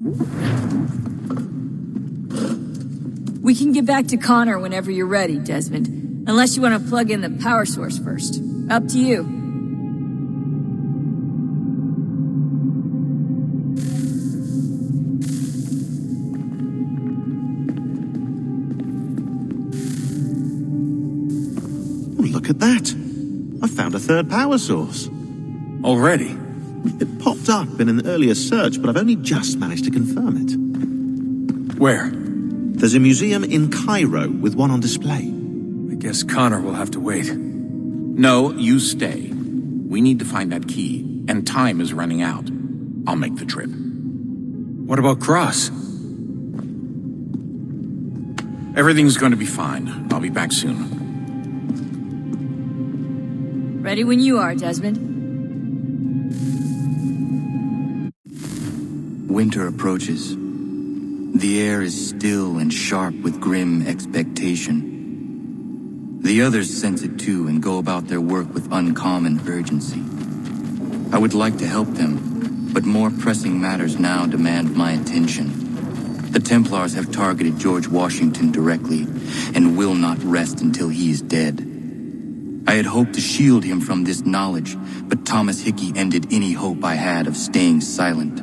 We can get back to Connor whenever you're ready, Desmond. Unless you want to plug in the power source first. Up to you. Look at that. I found a third power source. Already? It popped up in an earlier search, but I've only just managed to confirm it. Where? There's a museum in Cairo with one on display. I guess Connor will have to wait. No, you stay. We need to find that key, and time is running out. I'll make the trip. What about Cross? Everything's going to be fine. I'll be back soon. Ready when you are, Desmond. Winter approaches. The air is still and sharp with grim expectation. The others sense it too and go about their work with uncommon urgency. I would like to help them, but more pressing matters now demand my attention. The Templars have targeted George Washington directly and will not rest until he is dead. I had hoped to shield him from this knowledge, but Thomas Hickey ended any hope I had of staying silent.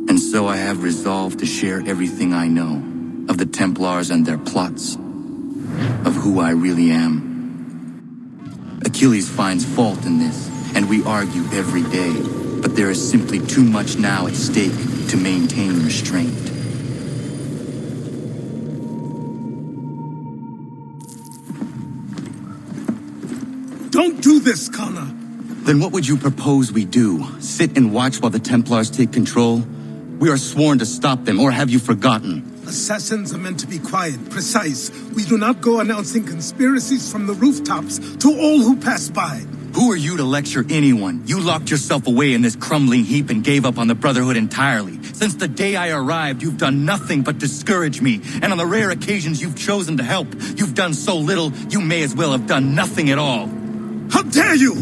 And so I have resolved to share everything I know of the Templars and their plots, of who I really am. Achilles finds fault in this, and we argue every day, but there is simply too much now at stake to maintain restraint. Don't do this, Connor! Then what would you propose we do? Sit and watch while the Templars take control? We are sworn to stop them, or have you forgotten? Assassins are meant to be quiet, precise. We do not go announcing conspiracies from the rooftops to all who pass by. Who are you to lecture anyone? You locked yourself away in this crumbling heap and gave up on the Brotherhood entirely. Since the day I arrived, you've done nothing but discourage me. And on the rare occasions you've chosen to help, you've done so little, you may as well have done nothing at all. How dare you!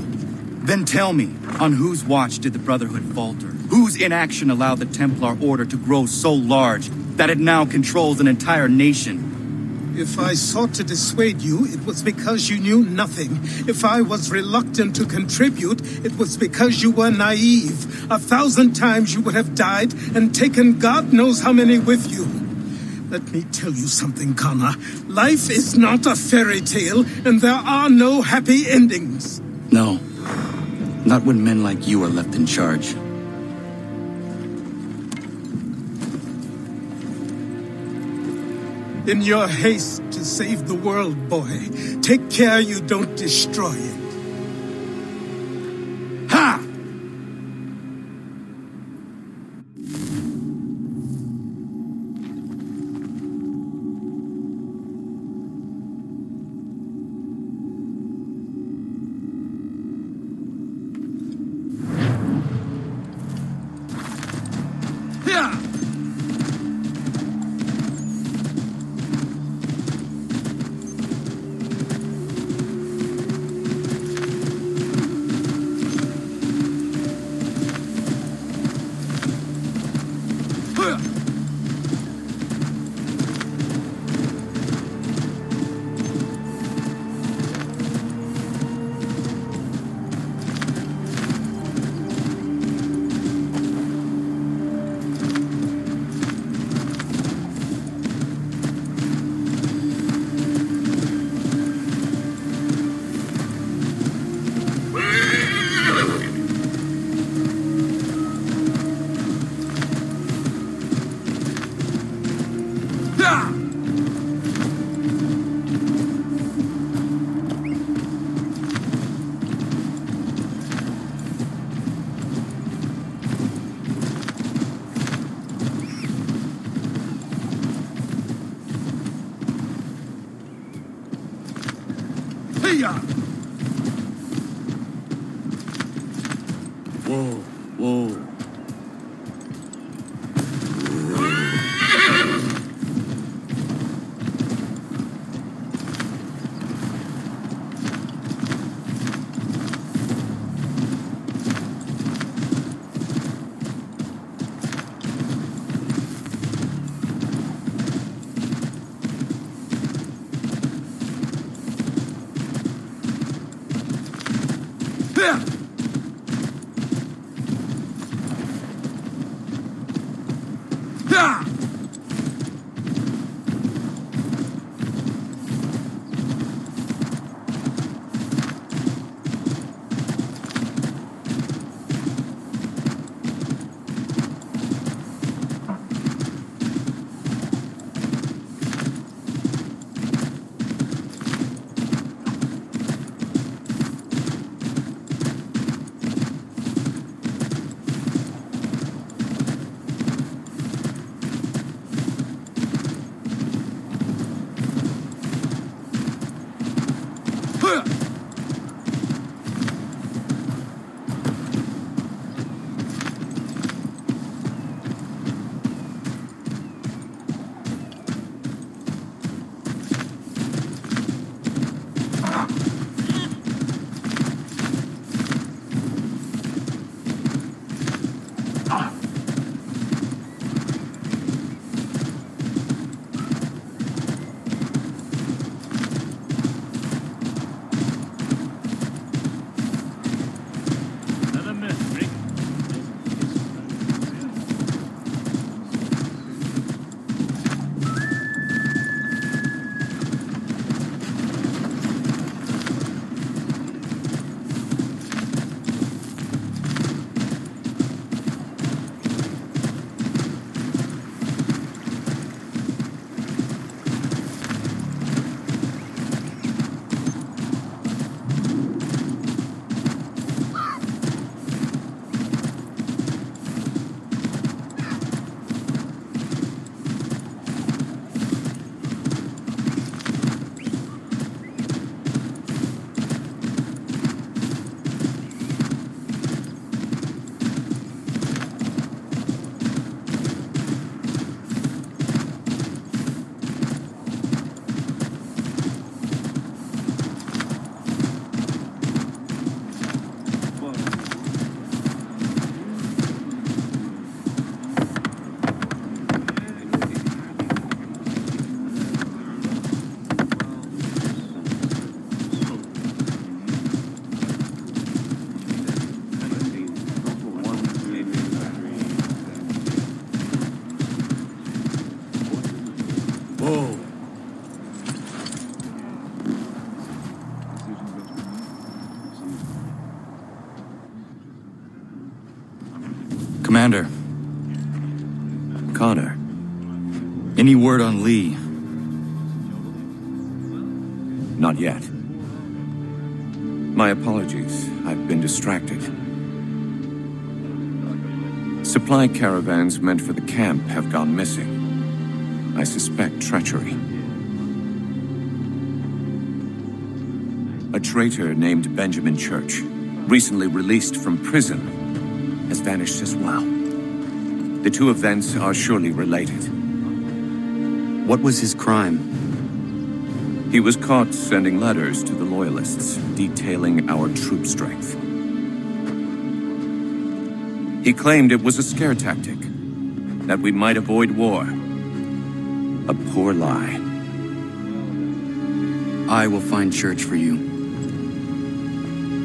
Then tell me, on whose watch did the Brotherhood falter? Whose inaction allowed the Templar Order to grow so large that it now controls an entire nation? If I sought to dissuade you, it was because you knew nothing. If I was reluctant to contribute, it was because you were naive. 1,000 times you would have died and taken God knows how many with you. Let me tell you something, Connor. Life is not a fairy tale, and there are no happy endings. No. Not when men like you are left in charge. In your haste to save the world, boy, take care you don't destroy it. Ha! Whoa, whoa. Commander. Connor. Any word on Lee? Not yet. My apologies. I've been distracted. Supply caravans meant for the camp have gone missing. I suspect treachery. A traitor named Benjamin Church, recently released from prison, has vanished as well. The two events are surely related. What was his crime? He was caught sending letters to the Loyalists, detailing our troop strength. He claimed it was a scare tactic, that we might avoid war. A poor lie. I will find Church for you.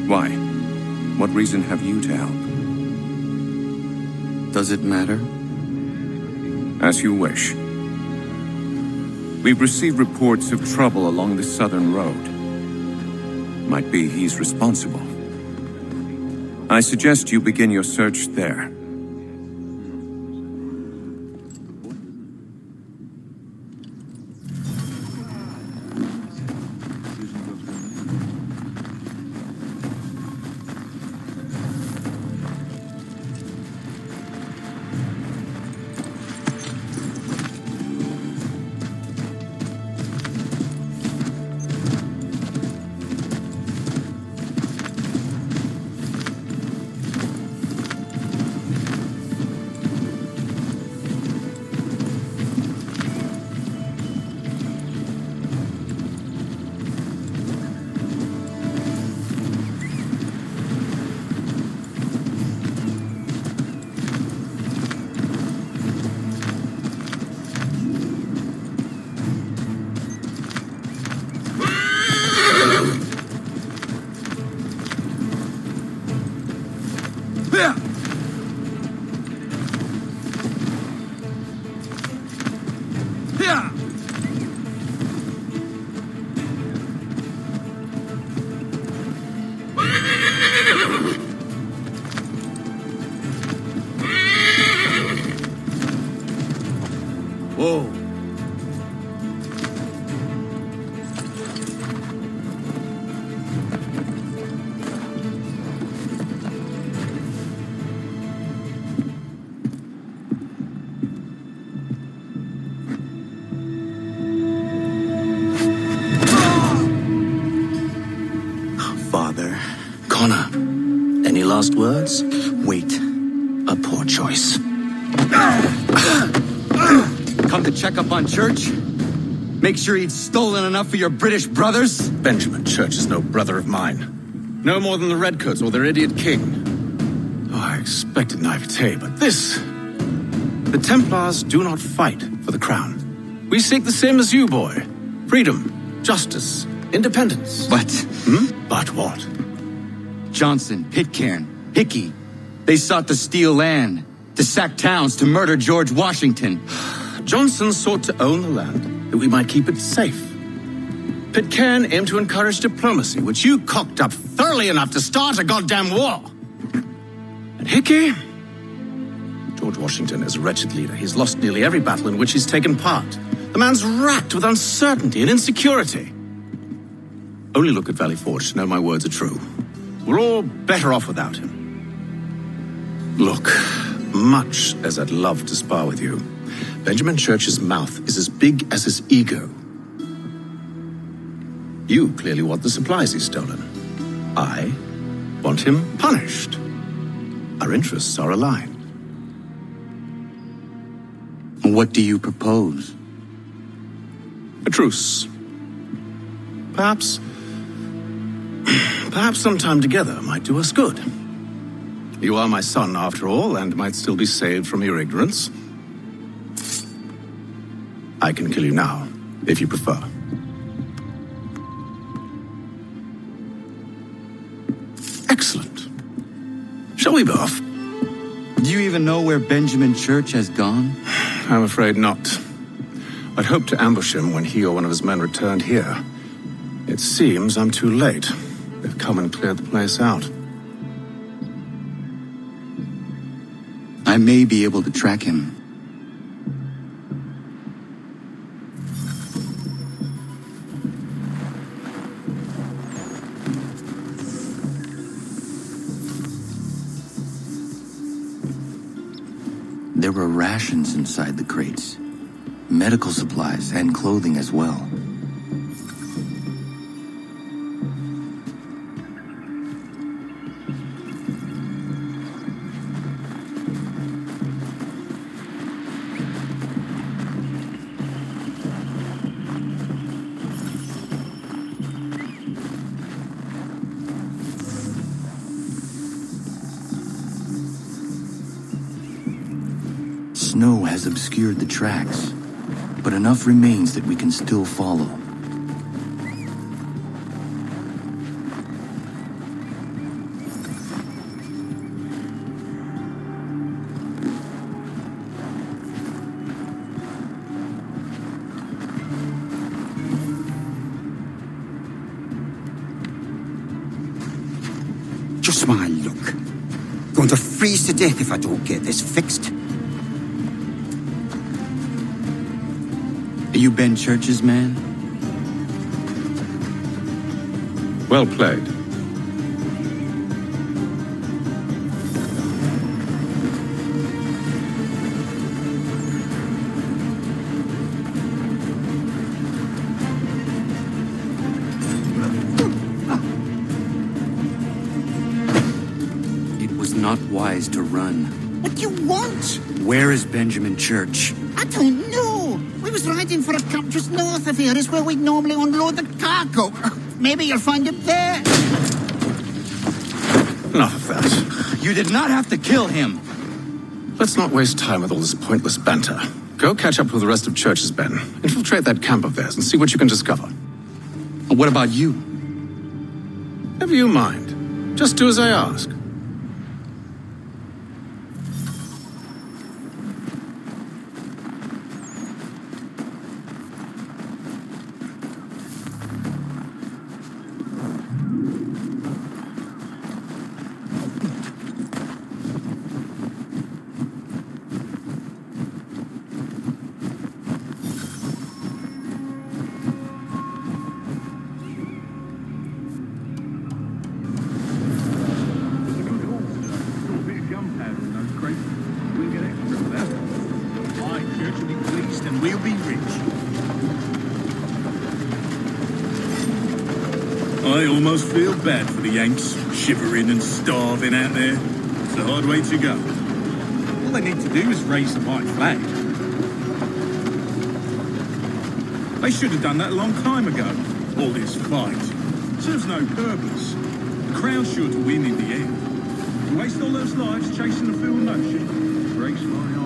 Why? What reason have you to help? Does it matter? As you wish. We've received reports of trouble along the southern road. Might be he's responsible. I suggest you begin your search there. Whoa. Father. Connor, any last words? Wait. A poor choice. Come to check up on Church? Make sure he'd stolen enough for your British brothers? Benjamin Church is no brother of mine. No more than the Redcoats or their idiot king. Oh, I expected naivete, but this... The Templars do not fight for the crown. We seek the same as you, boy. Freedom, justice, independence. But... But what? Johnson, Pitcairn, Hickey, they sought to steal land, to sack towns, to murder George Washington. Johnson sought to own the land, that we might keep it safe. Pitcairn aimed to encourage diplomacy, which you cocked up thoroughly enough to start a goddamn war. And Hickey? George Washington is a wretched leader. He's lost nearly every battle in which he's taken part. The man's racked with uncertainty and insecurity. Only look at Valley Forge to know my words are true. We're all better off without him. Look, much as I'd love to spar with you, Benjamin Church's mouth is as big as his ego. You clearly want the supplies he's stolen. I want him punished. Our interests are aligned. What do you propose? A truce. Perhaps some time together might do us good. You are my son, after all, and might still be saved from your ignorance. I can kill you now, if you prefer. Excellent. Shall we be off? Do you even know where Benjamin Church has gone? I'm afraid not. I'd hoped to ambush him when he or one of his men returned here. It seems I'm too late. They've come and cleared the place out. I may be able to track him. There were rations inside the crates, medical supplies and clothing as well. Snow has obscured the tracks, but enough remains that we can still follow. Just my luck. Going to freeze to death if I don't get this fixed. Are you Ben Church's man? Well played. It was not wise to run. What do you want? Where is Benjamin Church? I don't know. We was riding for a camp just north of here. Is where we'd normally unload the cargo. Maybe you'll find him there. Enough of that. You did not have to kill him. Let's not waste time with all this pointless banter. Go catch up with the rest of Church's men. Infiltrate that camp of theirs and see what you can discover. What about you? Never you mind. Just do as I ask. I almost feel bad for the Yanks, shivering and starving out there. It's a hard way to go. All they need to do is raise the white flag. They should have done that a long time ago. All this fight serves no purpose. The crown's sure to win in the end. To waste all those lives chasing a field notion breaks my heart.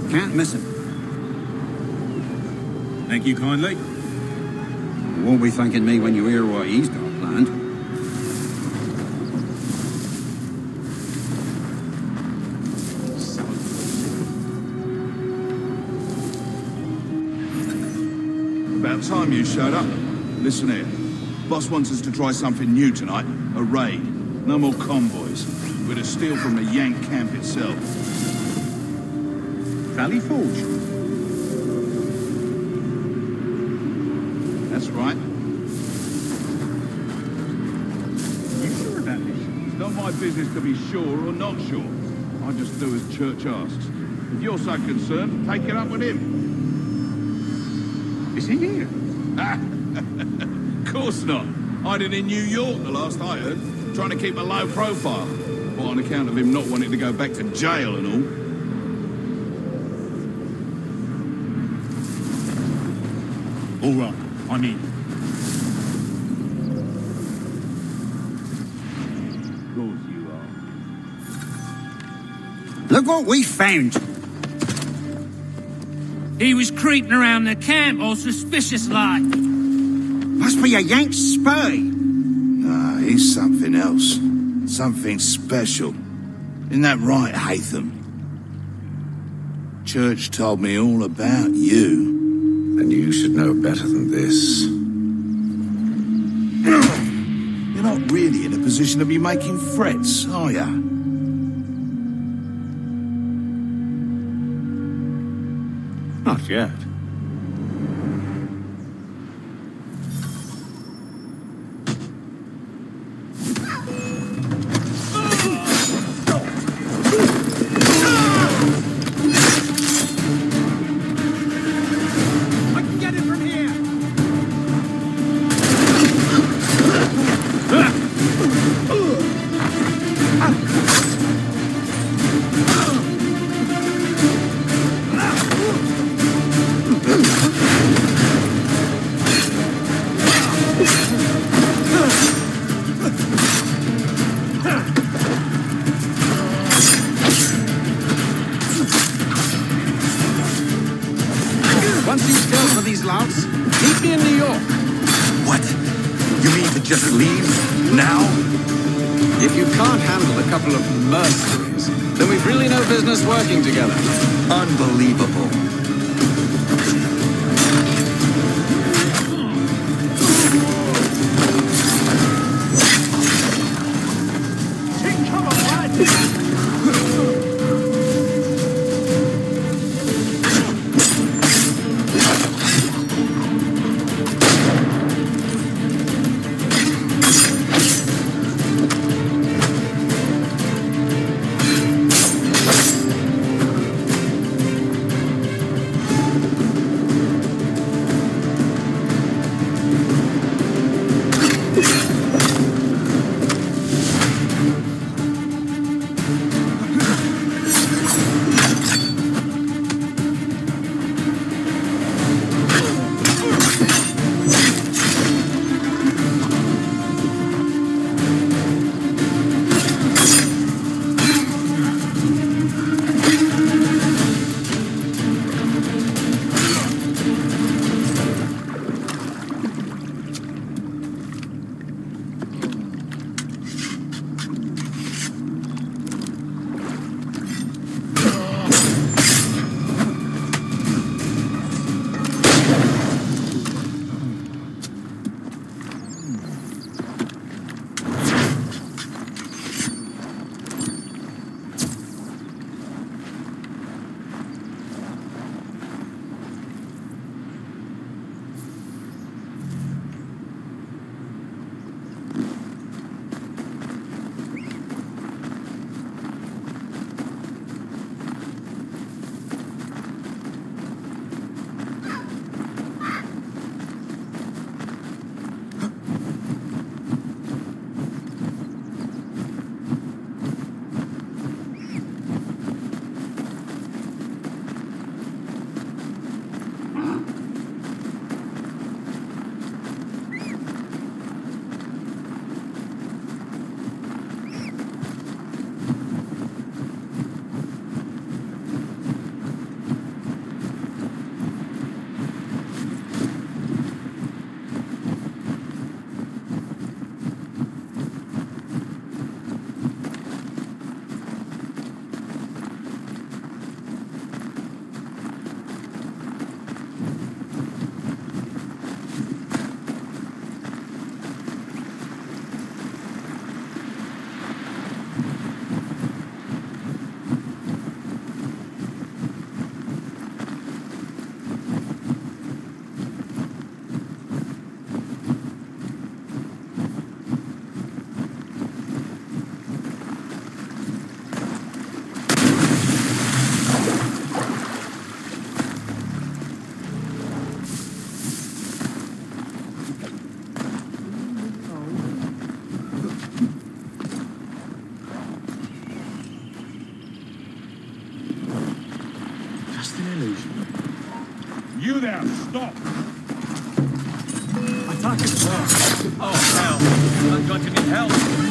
Can't miss him. Thank you kindly. You won't be thanking me when you hear what he's got planned. About time you showed up. Listen here. Boss wants us to try something new tonight. A raid. No more convoys. We're to steal from the Yank camp itself. Valley Forge? That's right. You sure about this? It's not my business to be sure or not sure. I just do as Church asks. If you're so concerned, take it up with him. Is he here? Of course not. Hiding in New York, the last I heard. Trying to keep a low profile. Well, on account of him not wanting to go back to jail and all. All right, I'm in. Of course you are. Look what we found. He was creeping around the camp all suspicious-like. Must be a Yank spy. Ah, he's something else. Something special. Isn't that right, Hatham? Church told me all about you. And you should know better than this. You're not really in a position to be making threats, are ya? Not yet. just leave? Now? If you can't handle a couple of mercenaries, then we've really no business working together. Unbelievable. You there, stop! Attack is wrong. Oh, hell. I've got to need help.